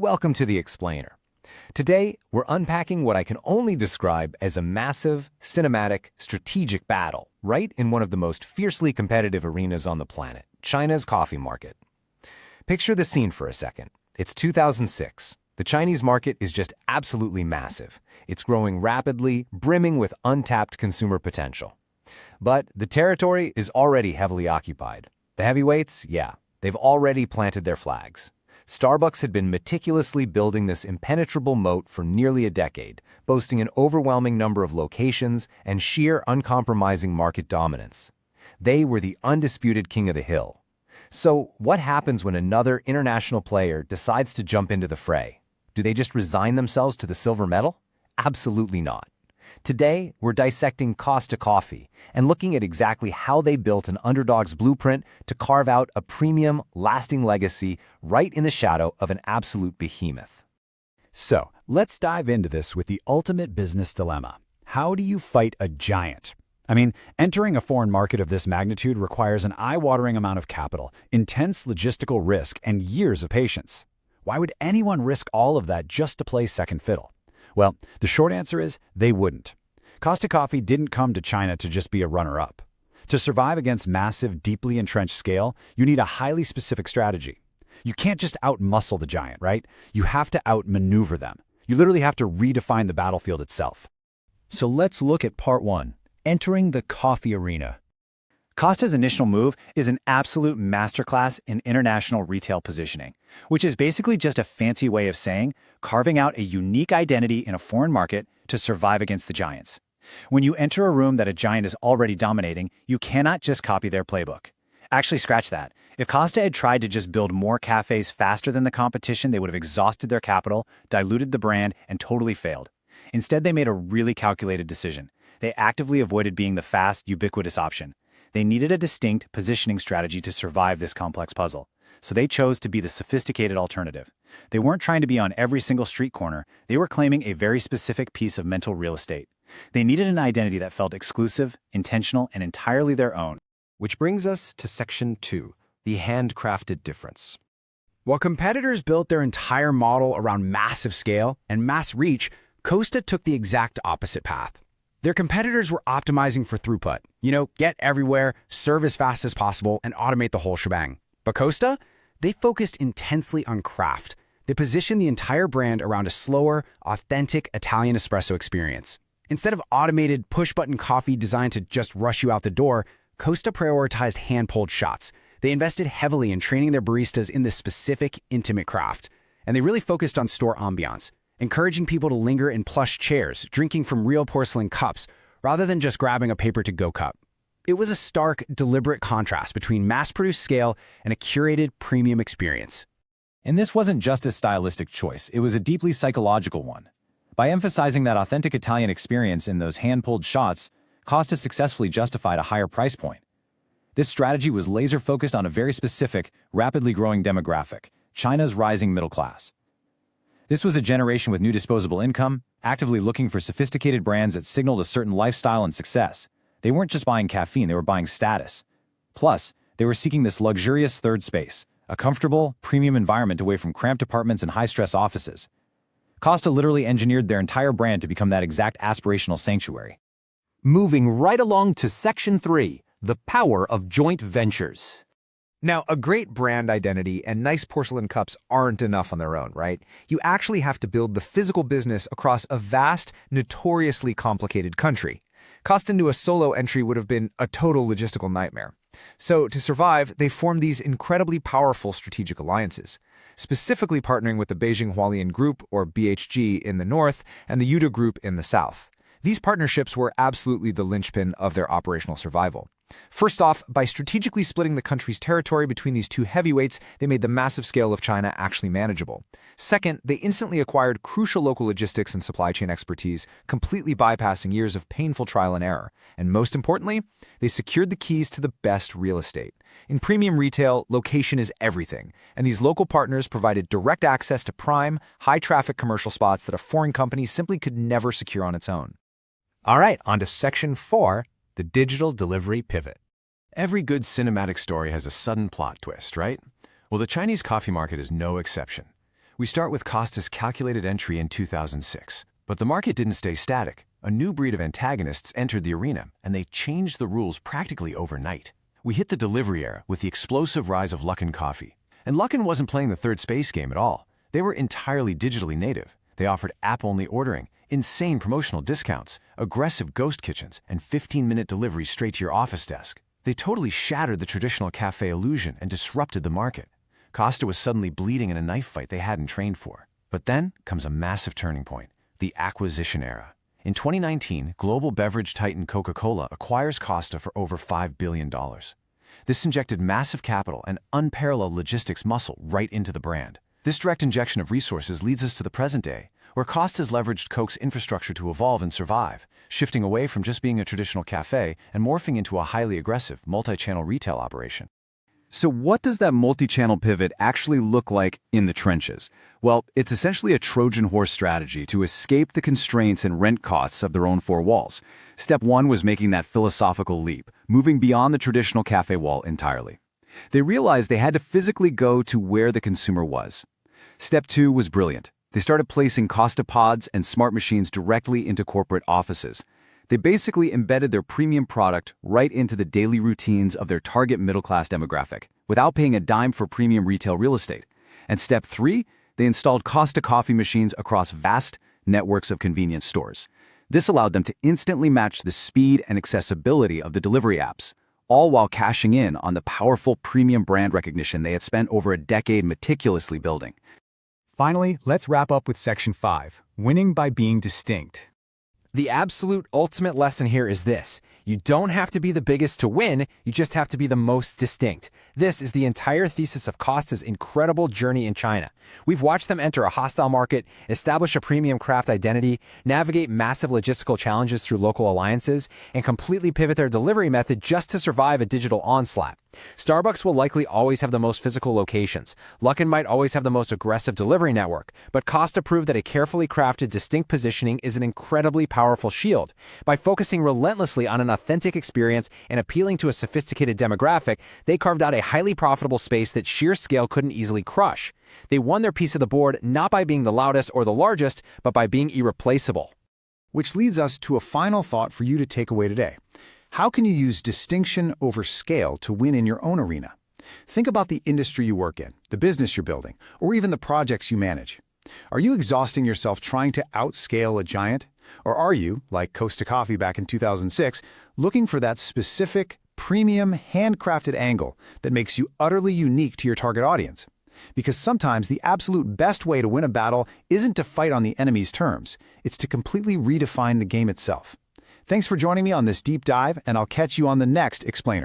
Welcome to The Explainer. Today, we're unpacking what I can only describe as a massive, cinematic, strategic battle right in one of the most fiercely competitive arenas on the planet, China's coffee market. Picture the scene for a second. It's 2006. The Chinese market is just absolutely massive. It's growing rapidly, brimming with untapped consumer potential. But the territory is already heavily occupied. The heavyweights, yeah, they've already planted their flags. Starbucks had been meticulously building this impenetrable moat for nearly a decade, boasting an overwhelming number of locations and sheer uncompromising market dominance. They were the undisputed king of the hill. So, what happens when another international player decides to jump into the fray? Do they just resign themselves to the silver medal? Absolutely not. Today, we're dissecting Costa Coffee and looking at exactly how they built an underdog's blueprint to carve out a premium, lasting legacy right in the shadow of an absolute behemoth. So, let's dive into this with the ultimate business dilemma. How do you fight a giant? Entering a foreign market of this magnitude requires an eye-watering amount of capital, intense logistical risk, and years of patience. Why would anyone risk all of that just to play second fiddle? Well, the short answer is they wouldn't. Costa Coffee didn't come to China to just be a runner-up. To survive against massive, deeply entrenched scale, you need a highly specific strategy. You can't just out-muscle the giant, right? You have to out-maneuver them. You literally have to redefine the battlefield itself. So let's look at part one, entering the coffee arena. Costa's initial move is an absolute masterclass in international retail positioning, which is basically just a fancy way of saying carving out a unique identity in a foreign market to survive against the giants. When you enter a room that a giant is already dominating, you cannot just copy their playbook. Actually, scratch that. If Costa had tried to just build more cafes faster than the competition, they would have exhausted their capital, diluted the brand, and totally failed. Instead, they made a really calculated decision. They actively avoided being the fast, ubiquitous option. They needed a distinct positioning strategy to survive this complex puzzle, so they chose to be the sophisticated alternative. They weren't trying to be on every single street corner, they were claiming a very specific piece of mental real estate. They needed an identity that felt exclusive, intentional, and entirely their own. Which brings us to Section 2, the handcrafted difference. While competitors built their entire model around massive scale and mass reach, Costa took the exact opposite path. Their competitors were optimizing for throughput. Get everywhere, serve as fast as possible, and automate the whole shebang. But Costa? They focused intensely on craft. They positioned the entire brand around a slower, authentic Italian espresso experience. Instead of automated push-button coffee designed to just rush you out the door, Costa prioritized hand-pulled shots. They invested heavily in training their baristas in this specific, intimate craft. And they really focused on store ambiance, encouraging people to linger in plush chairs, drinking from real porcelain cups, rather than just grabbing a paper-to-go cup. It was a stark, deliberate contrast between mass-produced scale and a curated premium experience. And this wasn't just a stylistic choice, it was a deeply psychological one. By emphasizing that authentic Italian experience in those hand-pulled shots, Costa successfully justified a higher price point. This strategy was laser-focused on a very specific, rapidly growing demographic, China's rising middle class. This was a generation with new disposable income, actively looking for sophisticated brands that signaled a certain lifestyle and success. They weren't just buying caffeine, they were buying status. Plus, they were seeking this luxurious third space, a comfortable, premium environment away from cramped apartments and high-stress offices. Costa literally engineered their entire brand to become that exact aspirational sanctuary. Moving right along to Section 3, the power of joint ventures. Now, a great brand identity and nice porcelain cups aren't enough on their own, right? You actually have to build the physical business across a vast, notoriously complicated country. Costa knew a solo entry would have been a total logistical nightmare. So, to survive, they formed these incredibly powerful strategic alliances, specifically partnering with the Beijing Hualien Group, or BHG, in the north and the Yuda Group in the south. These partnerships were absolutely the linchpin of their operational survival. First off, by strategically splitting the country's territory between these two heavyweights, they made the massive scale of China actually manageable. Second, they instantly acquired crucial local logistics and supply chain expertise, completely bypassing years of painful trial and error. And most importantly, they secured the keys to the best real estate. In premium retail, location is everything, and these local partners provided direct access to prime, high-traffic commercial spots that a foreign company simply could never secure on its own. All right, on to Section 4, the digital delivery pivot. Every good cinematic story has a sudden plot twist, right? Well, the Chinese coffee market is no exception. We start with Costa's calculated entry in 2006. But the market didn't stay static. A new breed of antagonists entered the arena, and they changed the rules practically overnight. We hit the delivery era with the explosive rise of Luckin Coffee. And Luckin wasn't playing the third space game at all. They were entirely digitally native. They offered app-only ordering, insane promotional discounts, aggressive ghost kitchens, and 15-minute delivery straight to your office desk. They totally shattered the traditional cafe illusion and disrupted the market. Costa was suddenly bleeding in a knife fight they hadn't trained for. But then comes a massive turning point, the acquisition era. In 2019, global beverage titan Coca-Cola acquires Costa for over $5 billion. This injected massive capital and unparalleled logistics muscle right into the brand. This direct injection of resources leads us to the present day, where Costa's leveraged Coke's infrastructure to evolve and survive, shifting away from just being a traditional cafe and morphing into a highly aggressive, multi-channel retail operation. So what does that multi-channel pivot actually look like in the trenches? Well, it's essentially a Trojan horse strategy to escape the constraints and rent costs of their own four walls. Step one was making that philosophical leap, moving beyond the traditional cafe wall entirely. They realized they had to physically go to where the consumer was. Step two was brilliant. They started placing Costa pods and smart machines directly into corporate offices. They basically embedded their premium product right into the daily routines of their target middle-class demographic, without paying a dime for premium retail real estate. And step three, they installed Costa coffee machines across vast networks of convenience stores. This allowed them to instantly match the speed and accessibility of the delivery apps, all while cashing in on the powerful premium brand recognition they had spent over a decade meticulously building. Finally, let's wrap up with Section 5, winning by being distinct. The absolute ultimate lesson here is this. You don't have to be the biggest to win, you just have to be the most distinct. This is the entire thesis of Costa's incredible journey in China. We've watched them enter a hostile market, establish a premium craft identity, navigate massive logistical challenges through local alliances, and completely pivot their delivery method just to survive a digital onslaught. Starbucks will likely always have the most physical locations. Luckin might always have the most aggressive delivery network, but Costa proved that a carefully crafted, distinct positioning is an incredibly powerful shield. By focusing relentlessly on an authentic experience and appealing to a sophisticated demographic, they carved out a highly profitable space that sheer scale couldn't easily crush. They won their piece of the board not by being the loudest or the largest, but by being irreplaceable. Which leads us to a final thought for you to take away today. How can you use distinction over scale to win in your own arena? Think about the industry you work in, the business you're building, or even the projects you manage. Are you exhausting yourself trying to outscale a giant? Or are you, like Costa Coffee back in 2006, looking for that specific, premium, handcrafted angle that makes you utterly unique to your target audience? Because sometimes the absolute best way to win a battle isn't to fight on the enemy's terms, it's to completely redefine the game itself. Thanks for joining me on this deep dive, and I'll catch you on the next Explainer.